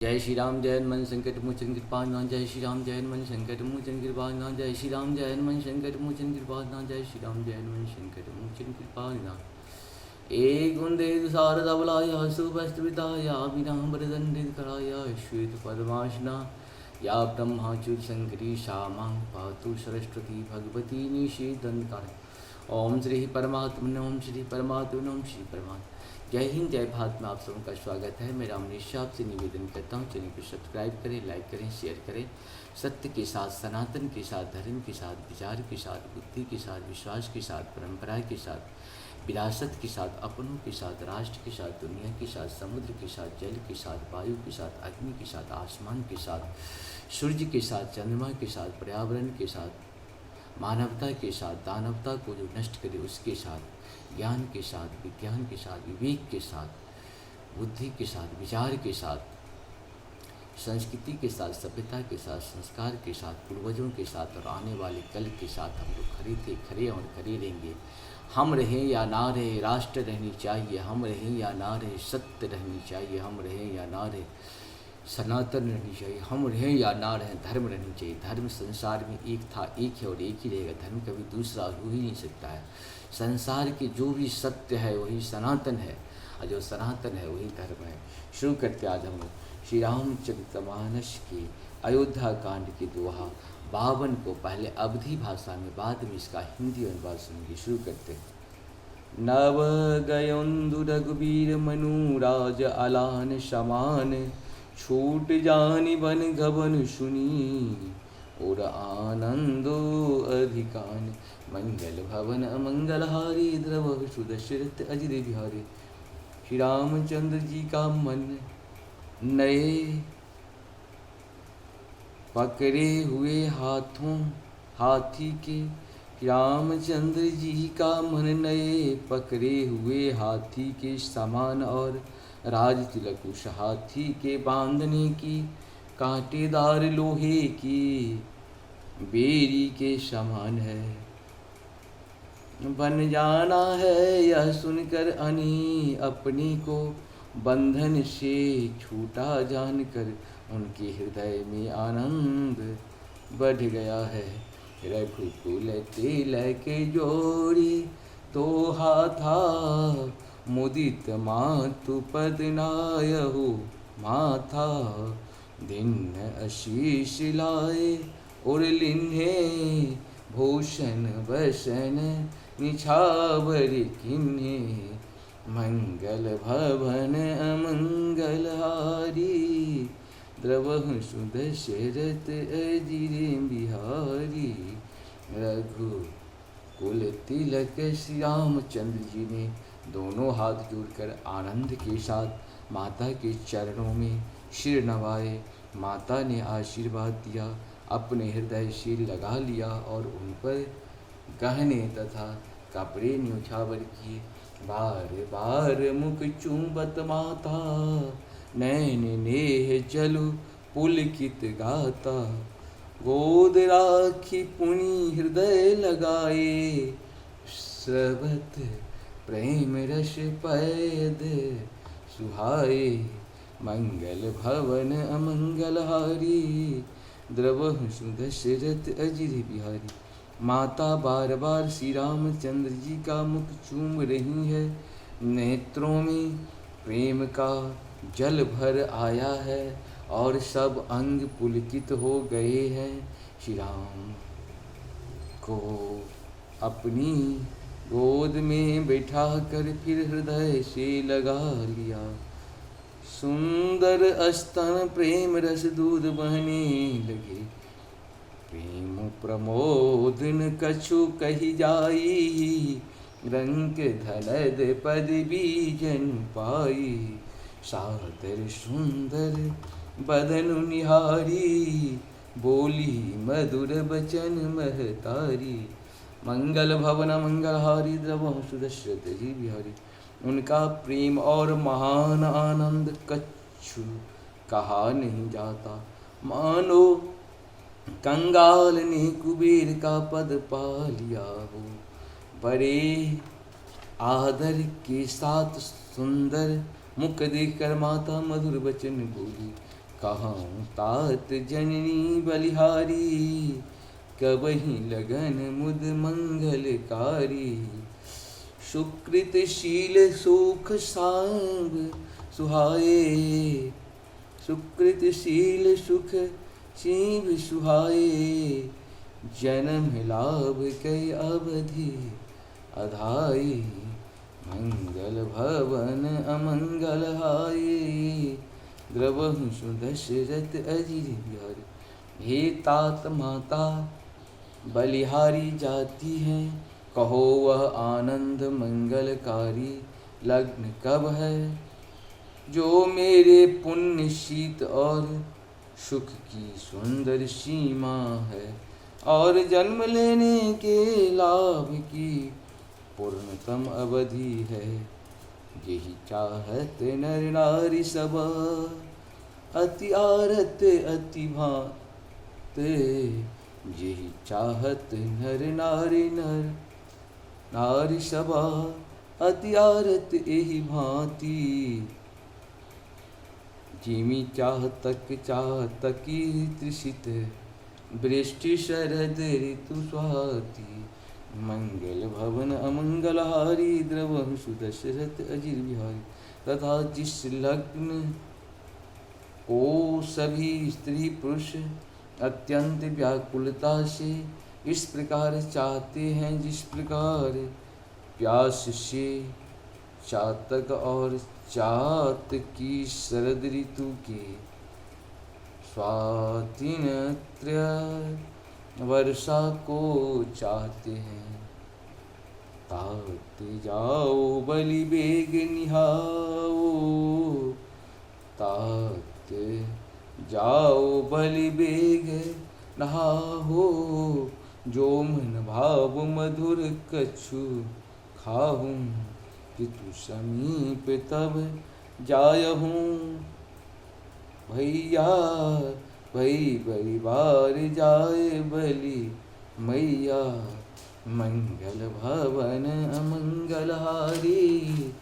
जय श्री राम जय हनुमान संकट मोचन कृपानाथ। जय श्री राम जय हनुमान संकट मोचन कृपानाथ। जय श्री राम जय हनुमान संकट मोचन कृपानाथ। जय श्री राम जय हनुमान संकट मोचन कृपानाथ। एक वंदे शारदा बलाया सुभस्त्रिताया विनाम वरदंडित कराया श्वेत पद्मासना या ब्रह्माच्युत शंकरी श्यामा पातु सरस्वती भगवती निषेधन। ओम श्री परमात्मने ओम श्री परमात्मने ओम श्री परमात्मा। जय हिंद जय भारत में आप सबों का स्वागत है। मैं रामनिशा आपसे निवेदन करता हूँ, चैनल को सब्सक्राइब करें, लाइक करें, शेयर करें। सत्य के साथ, सनातन के साथ, धर्म के साथ, विचार के साथ, बुद्धि के साथ, विश्वास के साथ, परंपरा के साथ, विरासत के साथ, अपनों के साथ, राष्ट्र के साथ, दुनिया के साथ, समुद्र के साथ, जल के साथ, वायु के साथ, अग्नि के साथ, आसमान के साथ, सूर्य के साथ, चंद्रमा के साथ, पर्यावरण के साथ, मानवता के साथ, दानवता को जो नष्ट करे उसके साथ, ज्ञान के साथ, विज्ञान के साथ, विवेक के साथ, बुद्धि के साथ, विचार के साथ, संस्कृति के साथ, सभ्यता के साथ, संस्कार के साथ, पूर्वजों के साथ और आने वाले कल के साथ हम लोग खड़े थे, खड़े और खड़े रहेंगे। हम रहें या ना रहे, राष्ट्र रहनी चाहिए। हम रहें या ना रहे, सत्य रहनी चाहिए। हम रहें या ना रहे, सनातन रहनी चाहिए। हम रहें या ना रहें, धर्म रहनी चाहिए। धर्म संसार में एक था, एक है और एक ही रहेगा। धर्म कभी दूसरा हो ही नहीं सकता है। संसार के जो भी सत्य है वही सनातन है और जो सनातन है वही धर्म है। शुरू करते आज हम श्री रामचरितमानस के अयोध्या कांड की दोहा 52 को पहले अवधी भाषा में, बाद में इसका हिंदी अनुवाद सुनेंगे। शुरू करते हैं। नव गयोंदु रघुबीर मनुराज अलान समान, छूट जानी बन गबन सुनी और आनंदो अधिकान। मंगल भवन अमंगल हारी, द्रव सुदशरथ अजित बिहारी। श्री रामचंद्र जी का मन नए पकड़े हुए हाथों हाथी के। रामचंद्र जी का मन नए पकड़े हुए हाथी के समान और राज तिलक उस हाथी के बांधने की कांटेदार लोहे की बेरी के समान है। बन जाना है यह सुनकर अनी अपने को बंधन से छूटा जानकर उनके हृदय में आनंद बढ़ गया है। रघुकुल तिलक जोड़ी तो हाथा मुदित मातु पद नायहु माथा। दिन आशीष लाए और लिन्हे भूषण वसन निछावर किन्हे। मंगल भवन अमंगल हारी, द्रवहु सुदशरथ अजिर बिहारी। रघु कुल तिलक श्री रामचंद्र जी ने दोनों हाथ जोड़कर आनंद के साथ माता के चरणों में सिर नवाए। माता ने आशीर्वाद दिया, अपने हृदय से लगा लिया और उन पर गहने तथा कपड़े न्योछावर किए। बार बार मुख चूंबत माता, नैन नेह जलु पुलकित गाता। गोद राखी पुनि हृदय लगाए, स्रवत प्रेम रस पैद सुहाए। मंगल भवन अमंगल हारी, द्रवहु सुदशरथ अजिर बिहारी। माता बार बार श्री रामचंद्र जी का मुख चूम रही है। नेत्रों में प्रेम का जल भर आया है और सब अंग पुलकित हो गए हैं। श्री राम को अपनी गोद में बैठा कर फिर हृदय से लगा लिया। सुंदर स्तन प्रेम रस दूध बहने लगे। प्रेम प्रमोदन कछु कही जाई, रंग धनद पद बीजन पाई। सादर सुंदर बदन निहारी, बोली मधुर बचन महतारी। मंगल भवन मंगल हारी, द्रवहु सुदशरथ जी बिहारी। उनका प्रेम और महान आनंद कछु कहा नहीं जाता। मानो कंगाल ने कुबेर का पद पा लिया हो। बड़े आदर के साथ सुंदर मुख देखकर माता मधुर वचन बोली। कहूँ तात जननी बलिहारी, कबहि लगन मुद मंगलकारी। सुकृतशील सुख सांब सुहाए, सुकृतशील सुख शिव सुहाए। जन्म लाभ कई अवधि अधाई, मंगल भवन अमंगल हाय। द्रवहु सुदशरथ अजिर बिहारी, हे तात माता बलिहारी जाती है, कहो वह आनंद मंगलकारी। लग्न कब है जो मेरे पुण्य शीत और सुख की सुंदर सीमा है, और जन्म लेने के लाभ की पूर्णतम अवधि है। यही चाहत नर नारी सब, अति आरत अति भांत। यही चाहत नर नारी नारी सब, अति आरत एहि भांति। जिमि चाहतकी तृषित, वृष्टि शरद ऋतु स्वाति। मंगल भवन अमंगल हारी, द्रवहु सुदशरथ अजिर बिहारी। तथा जिस लग्न को सभी स्त्री पुरुष अत्यंत व्याकुलता से इस प्रकार चाहते हैं, जिस प्रकार प्यास से चातक और चात की शरद ऋतु के स्वातिनत्र वर्षा को चाहते हैं। तात जाओ बलि बेग निहाओ, तात जाओ बलि बेग नहाओ। जो मन भाव मधुर कछु खाहूँ, पितु समीप तब जायहूँ। भैया भई परिवार जाए बलि मैया, मंगल भवन अमंगल हारी।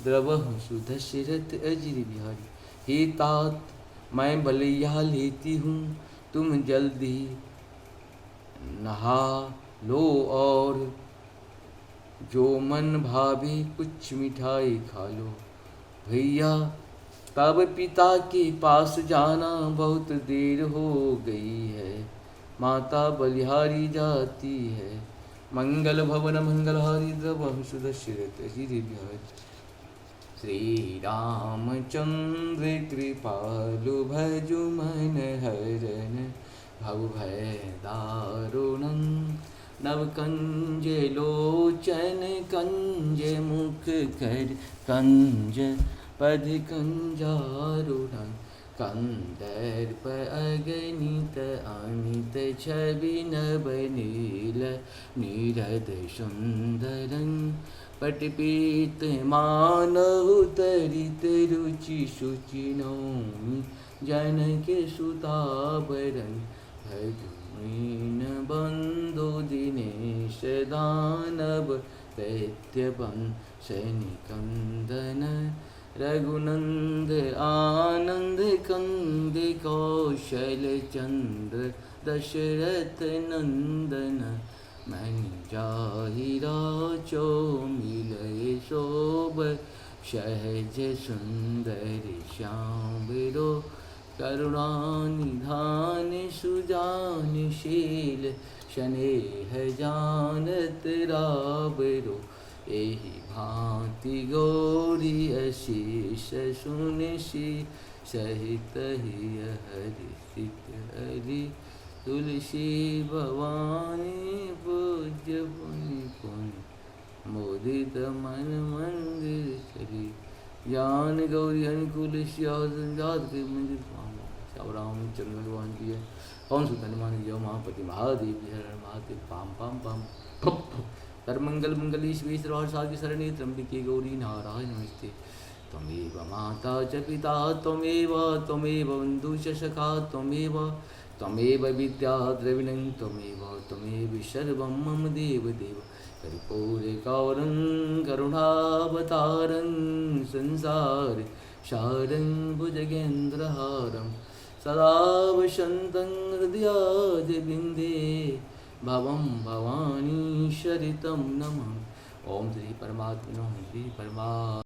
द्रवहु सुदशरथ अजिर बिहारी, हे तात मैं बलिया लेती हूँ, तुम जल्दी नहा लो, और जो मन भावे कुछ मिठाई खा लो। भैया तब पिता के पास जाना, बहुत देर हो गई है, माता बलिहारी जाती है। मंगल भवन मंगलहारी, द्रवहु सुदशरथ अजिर बिहारी। श्री रामचंद्र कृपालु भजु मन हरन, भव भय दारुणं। नव कंज लोचन कंज मुख कर, कंज पद कंजारुणं। कंदर्प अगणित अमित छवि नभ नील, नीरद सुंदरं। पटपीत मानहु तरित रुचि शुचि नौमि, जनक सुतावरं। भजमीन बंधु दिनेश दानव, दैत्य वंश निकंदन। रघुनंद आनंद कंद कौशल चंद्र, दशरथ नंदन। मन जाहि राचो मिलय शोभ, सहज सुंदर श्याम बिरो। करुणा निधान सुजान शील, स्नेह जानत राबरो। एहि भांति गौरी अशीष सुनिशि, सहित हिय हर्षित हरि। तुलसी भवानी पूज्य पुनि पुनि, मोदित मन मंदिर चली। ज्ञान गौरी अनुकूल संजात के मंदिर पाऊँ। श्याम रामचंद्र भगवान की है। कौन सुत हनुमान जय महापति महादेव की हर महादेव। पाम पाम पाम सर्वमंगल मंगली शिवे सर्वार्थसाधके शरण्ये त्र्यंबके गौरी नारायणी नमस्ते। त्वमेव माता च पिता त्वमेव, त्वमेव बन्धुः च सखा त्वमेव, त्वमेव विद्या द्रविणं त्वमेव, त्वमेव सर्वं मम देवदेव। कर्पूरगौरं करुणावतारं, संसार सारं भुजगेन्द्रहारं। सदा वसन्तं हृदयादिबिन्दे भवं भवानीश्वरि तं नमः। ओम श्री परमात्मनो श्री परमा